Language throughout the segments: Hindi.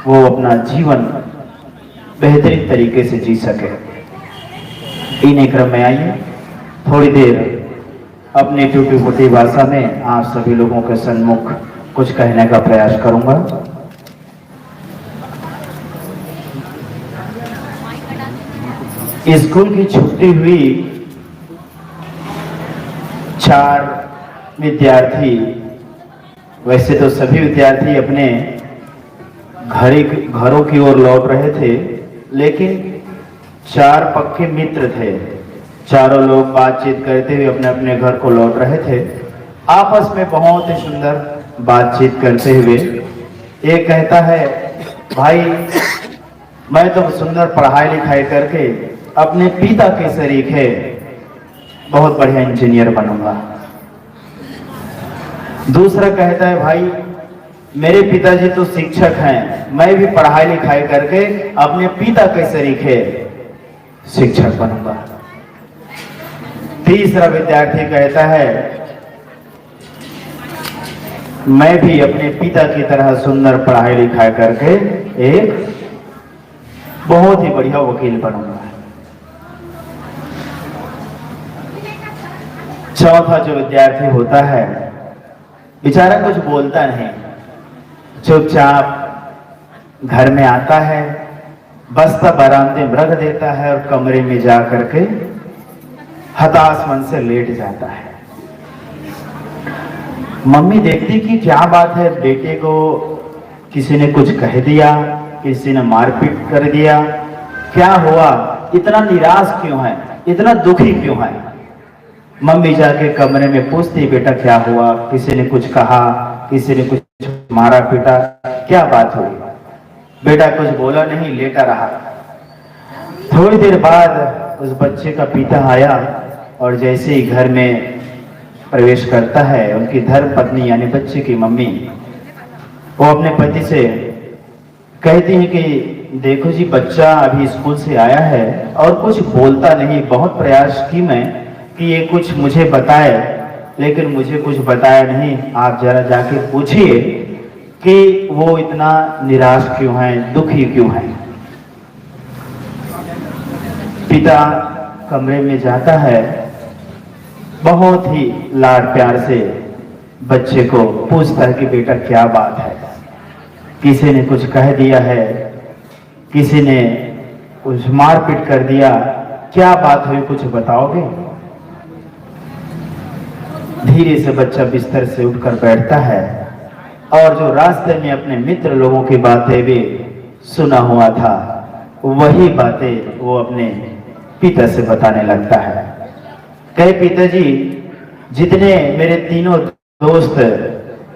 वो अपना जीवन बेहतरीन तरीके से जी सके। इन्हीं क्रम में आइए थोड़ी देर अपनी टूटी फूटी भाषा में आप सभी लोगों के सन्मुख कुछ कहने का प्रयास करूंगा। स्कूल की छुट्टी हुई 4 विद्यार्थी, वैसे तो सभी विद्यार्थी अपने घरों की ओर लौट रहे थे, लेकिन 4 पक्के मित्र थे। चारों लोग बातचीत करते हुए अपने अपने घर को लौट रहे थे। आपस में बहुत ही सुंदर बातचीत करते हुए एक कहता है, भाई मैं तो सुंदर पढ़ाई लिखाई करके अपने पिता के शरीक है बहुत बढ़िया इंजीनियर बनूंगा। दूसरा कहता है, भाई मेरे पिताजी तो शिक्षक हैं, मैं भी पढ़ाई लिखाई करके अपने पिता के शरीक है शिक्षक बनूंगा। तीसरा विद्यार्थी कहता है, मैं भी अपने पिता की तरह सुंदर पढ़ाई लिखाई करके एक बहुत ही बढ़िया वकील बनूंगा। चौथा जो विद्यार्थी होता है बेचारा कुछ बोलता नहीं, चुपचाप घर में आता है, बस्ता बरामदे में रख देता है और कमरे में जा करके हताश मन से लेट जाता है। मम्मी देखती कि क्या बात है, बेटे को किसी ने कुछ कह दिया, किसी ने मारपीट कर दिया, क्या हुआ, इतना निराश क्यों है, इतना दुखी क्यों है। मम्मी जाके कमरे में पूछती, बेटा क्या हुआ, किसी ने कुछ कहा, किसी ने कुछ मारा पीटा, क्या बात हुई। बेटा कुछ बोला नहीं, लेटा रहा। थोड़ी देर बाद उस बच्चे का पिता आया और जैसे ही घर में प्रवेश करता है, उनकी धर्म पत्नी यानी बच्चे की मम्मी वो अपने पति से कहती है कि देखो जी, बच्चा अभी स्कूल से आया है और कुछ बोलता नहीं, बहुत प्रयास की मैं कि ये कुछ मुझे बताए, लेकिन मुझे कुछ बताया नहीं। आप जरा जाके पूछिए कि वो इतना निराश क्यों है, दुखी क्यों है। पिता कमरे में जाता है, बहुत ही लाड प्यार से बच्चे को पूछता है कि बेटा क्या बात है, किसी ने कुछ कह दिया है, किसी ने कुछ मारपीट कर दिया, क्या बात हुई, कुछ बताओगे। धीरे से बच्चा बिस्तर से उठकर बैठता है और जो रास्ते में अपने मित्र लोगों की बातें भी सुना हुआ था, वही बातें वो अपने पिता से बताने लगता है। कहे, पिताजी जितने मेरे तीनों दोस्त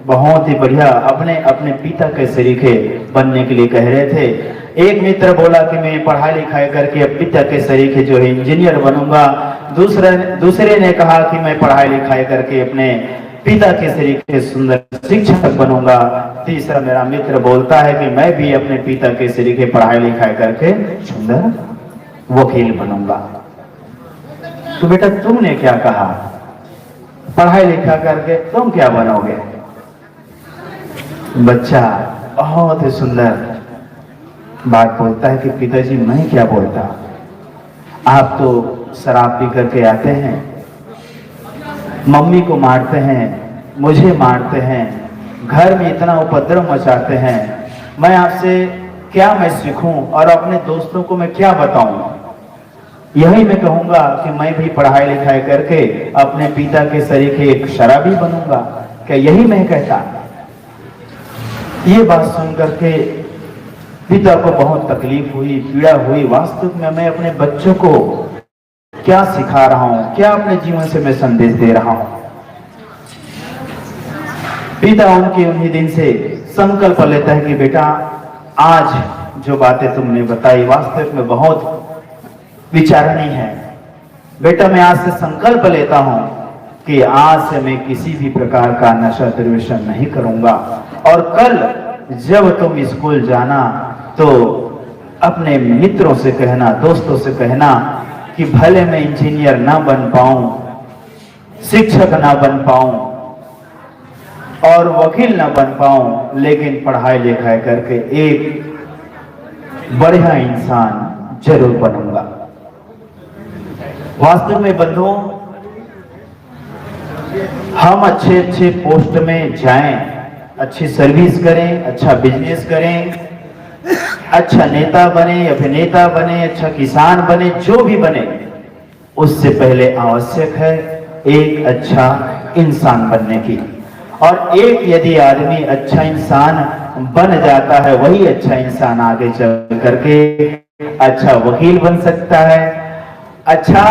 बहुत ही बढ़िया अपने अपने पिता के शरीके बनने के लिए कह रहे थे, एक मित्र बोला कि मैं पढ़ाई लिखाई करके अब पिता के शरीके जो है इंजीनियर बनूंगा, दूसरे ने कहा कि मैं पढ़ाई लिखाई करके अपने पिता के शरीके सुंदर शिक्षक बनूंगा, तीसरा मेरा मित्र बोलता है कि मैं भी अपने पिता के शरीके पढ़ाई लिखाई करके सुंदर वकील बनूंगा। तो बेटा तुमने क्या कहा, पढ़ाई लिखा करके तुम क्या बनोगे। बच्चा बहुत ही सुंदर बात बोलता है कि पिताजी मैं क्या बोलता, आप तो शराब पी करके आते हैं, मम्मी को मारते हैं, मुझे मारते हैं, घर में इतना उपद्रव मचाते हैं, मैं आपसे क्या मैं सीखूं और अपने दोस्तों को मैं क्या बताऊं। यही मैं कहूंगा कि मैं भी पढ़ाई लिखाई करके अपने पिता के शरीके एक शराबी बनूंगा, क्या यही मैं कहता। ये बात सुन करके पिता को बहुत तकलीफ हुई, पीड़ा हुई। वास्तव में मैं अपने बच्चों को क्या सिखा रहा हूं, क्या अपने जीवन से मैं संदेश दे रहा हूं। पिता उनके उन्हीं दिन से संकल्प लेता है कि बेटा आज जो बातें तुमने बताई वास्तव में बहुत विचारणीय है। बेटा मैं आज से संकल्प लेता हूं कि आज से मैं किसी भी प्रकार का नशा दुर्व्यसन नहीं करूंगा, और कल जब तुम स्कूल जाना तो अपने मित्रों से कहना, दोस्तों से कहना कि भले मैं इंजीनियर ना बन पाऊं, शिक्षक ना बन पाऊं और वकील ना बन पाऊं, लेकिन पढ़ाई लिखाई करके एक बढ़िया इंसान जरूर बनूंगा। वास्तव में बंधुओं, हम अच्छे अच्छे पोस्ट में जाएं, अच्छी सर्विस करें, अच्छा बिजनेस करें, अच्छा नेता बने, अभिनेता बने, अच्छा किसान बने, जो भी बने, उससे पहले आवश्यक है एक अच्छा इंसान बनने की। और एक यदि आदमी अच्छा इंसान बन जाता है, वही अच्छा इंसान आगे चल करके अच्छा वकील बन सकता है, अच्छा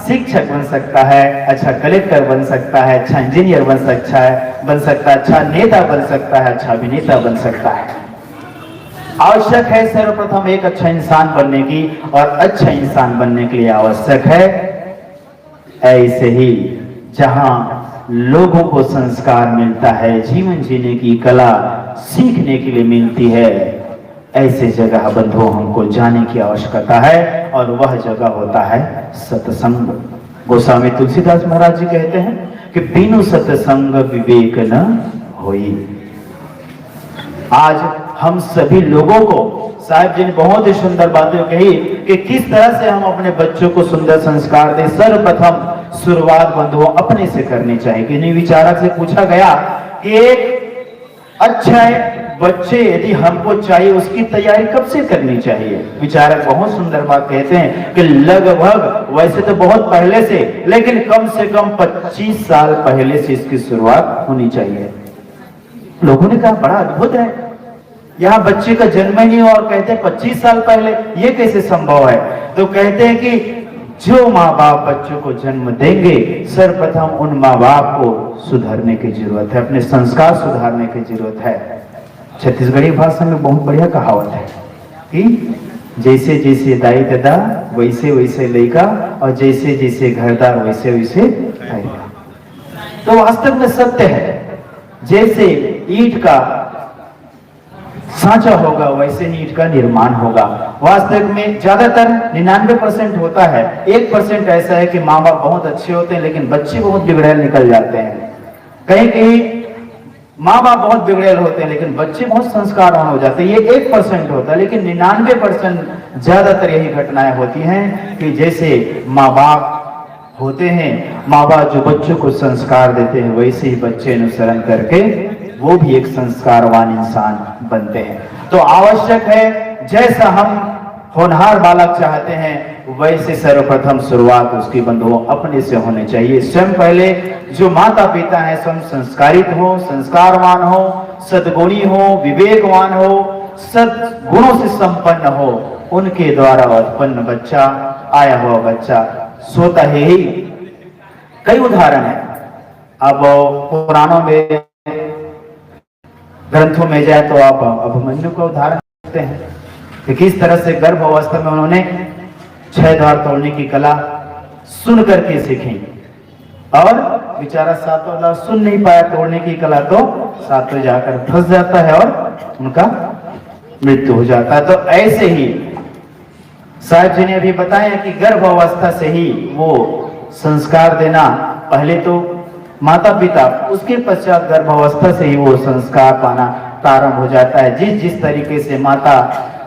शिक्षक बन सकता है, अच्छा कलेक्टर बन सकता है, अच्छा इंजीनियर बन सकता है, अच्छा नेता बन सकता है, अच्छा अभिनेता बन सकता है। आवश्यक है सर्वप्रथम एक अच्छा इंसान बनने की, और अच्छा इंसान बनने के लिए आवश्यक है ऐसे ही जहां लोगों को संस्कार मिलता है, जीवन जीने की कला सीखने के लिए मिलती है, ऐसे जगह बंधुओं हमको जाने की आवश्यकता है, और वह जगह होता है सत्संग। गोस्वामी तुलसीदास महाराज जी कहते हैं कि बिनु सत्संग विवेक न होई। आज हम सभी लोगों को साहिब जी ने बहुत ही सुंदर बातें कही कि किस तरह से हम अपने बच्चों को सुंदर संस्कार दें। सर्वप्रथम शुरुआत बंधुओं अपने से करनी चाहिए। किन्हीं विचारक से पूछा गया कि एक अच्छा बच्चे यदि हमको चाहिए, उसकी तैयारी कब से करनी चाहिए? विचारक बहुत सुंदर बात कहते हैं कि लगभग, वैसे तो बहुत पहले से, लेकिन कम से कम 25 साल पहले से इसकी शुरुआत होनी चाहिए। लोगों ने कहा बड़ा अद्भुत है, यहाँ बच्चे का जन्म ही नहीं हुआ और कहते हैं 25 साल पहले, ये कैसे संभव है? तो कहते हैं कि जो माँ बाप बच्चों को जन्म देंगे, सर्वप्रथम उन माँ बाप को सुधारने की जरूरत है, अपने संस्कार सुधारने की जरूरत है। छत्तीसगढ़ी भाषा में बहुत बढ़िया कहावत है कि जैसे जैसे दाई दादा वैसे वैसे लड़का, और जैसे जैसे घरदार वैसे वैसे लड़का। तो वास्तव में सत्य है, जैसे ईंट का सांचा होगा वैसे ही ईंट का निर्माण होगा। वास्तव में ज्यादातर 99% होता है, 1% ऐसा है कि माँ बाप बहुत अच्छे होते हैं लेकिन बच्चे बहुत बिगड़ैल निकल जाते हैं। कहीं कहीं माँ बाप बहुत बिगड़ैल होते हैं लेकिन बच्चे बहुत संस्कारवान हो जाते हैं। ये 1% होता है, लेकिन 99% ज्यादातर यही घटनाएं होती हैं कि जैसे माँ बाप होते हैं, माँ बाप जो बच्चों को संस्कार देते हैं, वैसे ही बच्चे अनुसरण करके वो भी एक संस्कारवान इंसान बनते हैं। तो आवश्यक है, जैसा हम होनहार बालक चाहते हैं, वैसे सर्वप्रथम शुरुआत उसकी बंधुओं अपने से होने चाहिए। स्वयं पहले जो माता पिता हैं स्वयं संस्कारित हो, संस्कारवान हो, सद्गुणी हो, विवेकवान हो, सद्गुणों से संपन्न हो, उनके द्वारा उत्पन्न बच्चा, आया हुआ बच्चा सोता है ही। कई उदाहरण है, अब पुराणों में ग्रंथों में जाए तो आप अभिमन्यु का उदाहरण देखते हैं कि किस तरह से गर्भ अवस्था में उन्होंने 6 द्वार तोड़ने की कला सुन करके सीखी, और बेचारा 7वां द्वार सुन नहीं पाया तोड़ने की कला, तो 7वां जाकर फंस जाता है और उनका मृत्यु हो जाता है। तो ऐसे ही साहिब जी ने अभी बताया कि गर्भ अवस्था से ही वो संस्कार देना, पहले तो माता पिता, उसके पश्चात गर्भावस्था से ही वो संस्कार पाना प्रारंभ हो जाता है। जिस जिस तरीके से माता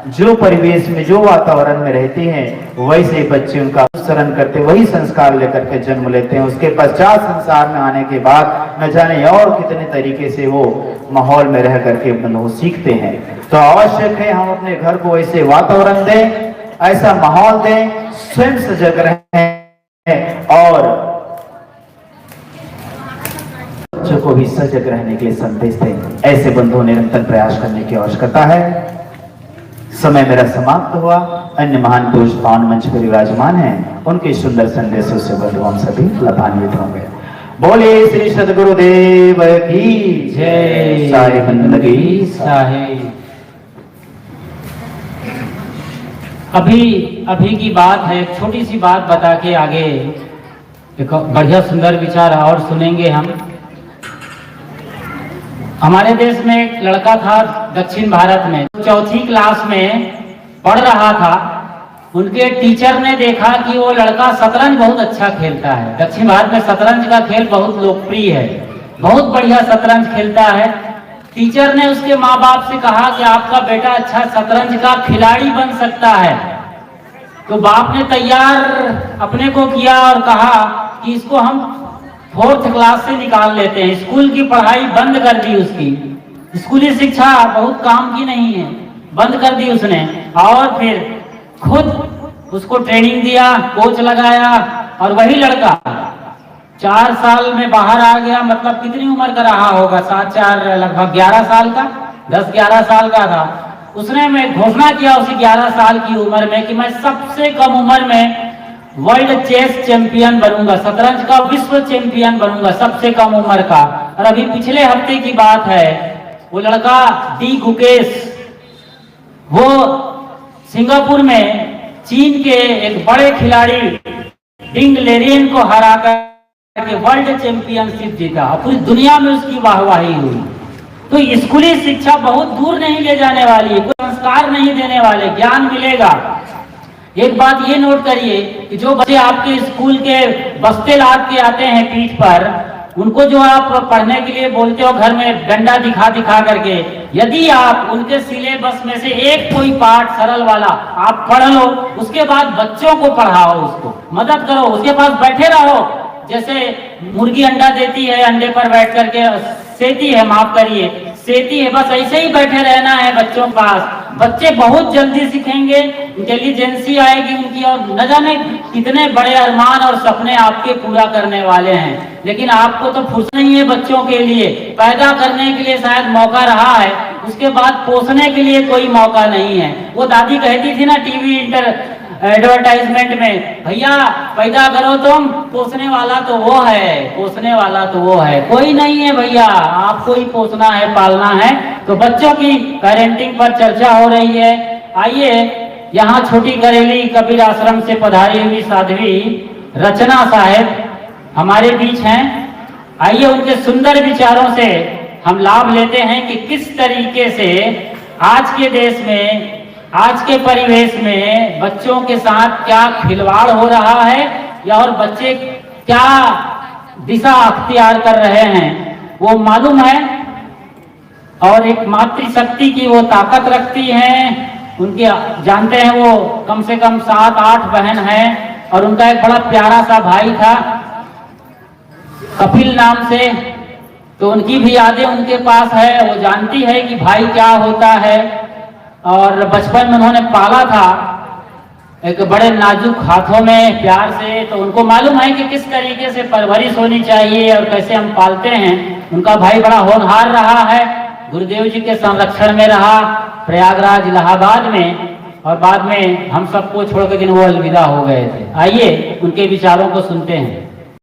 जो परिवेश में, जो वातावरण में रहती हैं, वैसे ही बच्चे उनका अनुसरण करते, वही संस्कार लेकर के जन्म लेते हैं। उसके पश्चात संसार में आने के बाद न जाने और कितने तरीके से वो माहौल में रह करके वो सीखते हैं। तो आवश्यक है हम अपने घर को ऐसे वातावरण दें, ऐसा माहौल दें, स्वयं सजग रहें और बच्चों को भी सजग रहने के लिए संदेश दें। ऐसे बंधुओं निरंतर प्रयास करने की आवश्यकता है। समय मेरा समाप्त हुआ। अन्य महान पुरुष पावन मंच पर विराजमान हैं, उनके सुंदर संदेशों से बंधु हम सभी लाभान्वित होंगे। बोले श्री सद्गुरुदेव की जय। साहिब लगी साहिब। अभी की बात है, छोटी सी बात बता के आगे एक बढ़िया सुंदर विचार और सुनेंगे हम। हमारे देश में एक लड़का था दक्षिण भारत में, 4वीं क्लास में पढ़ रहा था। उनके टीचर ने देखा कि वो लड़का शतरंज बहुत अच्छा खेलता है। दक्षिण भारत में शतरंज का खेल बहुत लोकप्रिय है, बहुत बढ़िया शतरंज खेलता है। टीचर ने उसके माँ बाप से कहा कि आपका बेटा अच्छा शतरंज का खिलाड़ी बन सकता है। तो बाप ने तैयार अपने को किया और कहा कि इसको हम 4th क्लास से निकाल लेते हैं। स्कूल की पढ़ाई बंद कर दी उसकी, स्कूली शिक्षा बहुत काम की नहीं है, बंद कर दी उसने। और फिर खुद उसको ट्रेनिंग दिया, कोच लगाया, और वही लड़का 4 साल में बाहर आ गया। मतलब कितनी उम्र का रहा होगा, 7-4 लगभग 11 साल का, 10-11 साल का था। उसने मैं घोषणा किया उसी 11 साल की उम्र में कि मैं सबसे कम उम्र में वर्ल्ड चेस चैंपियन बनूंगा, शतरंज का विश्व चैंपियन बनूंगा, सबसे कम उम्र का। और अभी पिछले हफ्ते की बात है, वो लड़का डी गुकेश, वो सिंगापुर में चीन के एक बड़े खिलाड़ी डिंग लेरियन को हराकर के वर्ल्ड चैंपियनशिप जीता। पूरी दुनिया में उसकी वाहवाही हुई। तो स्कूली शिक्षा बहुत दूर नहीं ले जाने वाली है, कोई संस्कार नहीं देने वाले, ज्ञान मिलेगा। एक बात ये नोट करिए कि जो बच्चे आपके स्कूल के बस्ते लाद के आते हैं पीठ पर, उनको जो आप पढ़ने के लिए बोलते हो घर में डंडा दिखा दिखा करके, यदि आप उनके सिलेबस में से एक कोई पाठ सरल वाला आप पढ़ लो, उसके बाद बच्चों को पढ़ाओ, उसको मदद करो, उसके पास बैठे रहो। जैसे मुर्गी अंडा देती है, अंडे पर बैठ करके सेती है, माफ करिए, सेती है, बस ऐसे ही बैठे रहना है बच्चों के पास। बच्चे बहुत जल्दी सीखेंगे, इंटेलिजेंसी आएगी उनकी, और न जाने कितने बड़े अरमान और सपने आपके पूरा करने वाले हैं। लेकिन आपको तो फुर्सत नहीं है बच्चों के लिए, पैदा करने के लिए शायद मौका रहा है, उसके बाद पोसने के लिए कोई मौका नहीं है। वो दादी कहती थी ना टीवी एडवर्टाइजमेंट में, भैया पैदा करो तुम, पोसने वाला तो वो है, पोसने वाला तो वो है, कोई नहीं है भैया, आपको ही पोसना है, पालना है। तो बच्चों की पेरेंटिंग पर चर्चा हो रही है। आइए, यहाँ छोटी करेली कबीर आश्रम से पधारी हुई साध्वी रचना साहेब हमारे बीच हैं। आइए, उनके सुंदर विचारों से हम लाभ लेते हैं कि किस तरीके से आज के देश में, आज के परिवेश में बच्चों के साथ क्या खिलवाड़ हो रहा है, या और बच्चे क्या दिशा अख्तियार कर रहे हैं वो मालूम है। और एक मातृशक्ति की वो ताकत रखती हैं। उनके जानते हैं वो कम से कम 7-8 बहन हैं, और उनका एक बड़ा प्यारा सा भाई था कपिल नाम से। तो उनकी भी यादें उनके पास है, वो जानती है कि भाई क्या होता है। और बचपन में उन्होंने पाला था एक बड़े नाजुक हाथों में प्यार से, तो उनको मालूम है कि किस तरीके से परवरिश होनी चाहिए और कैसे हम पालते हैं। उनका भाई बड़ा होनहार रहा है, गुरुदेव जी के संरक्षण में रहा प्रयागराज इलाहाबाद में, और बाद में हम सबको छोड़कर दिन वो अलविदा हो गए थे। आइए उनके विचारों को सुनते हैं।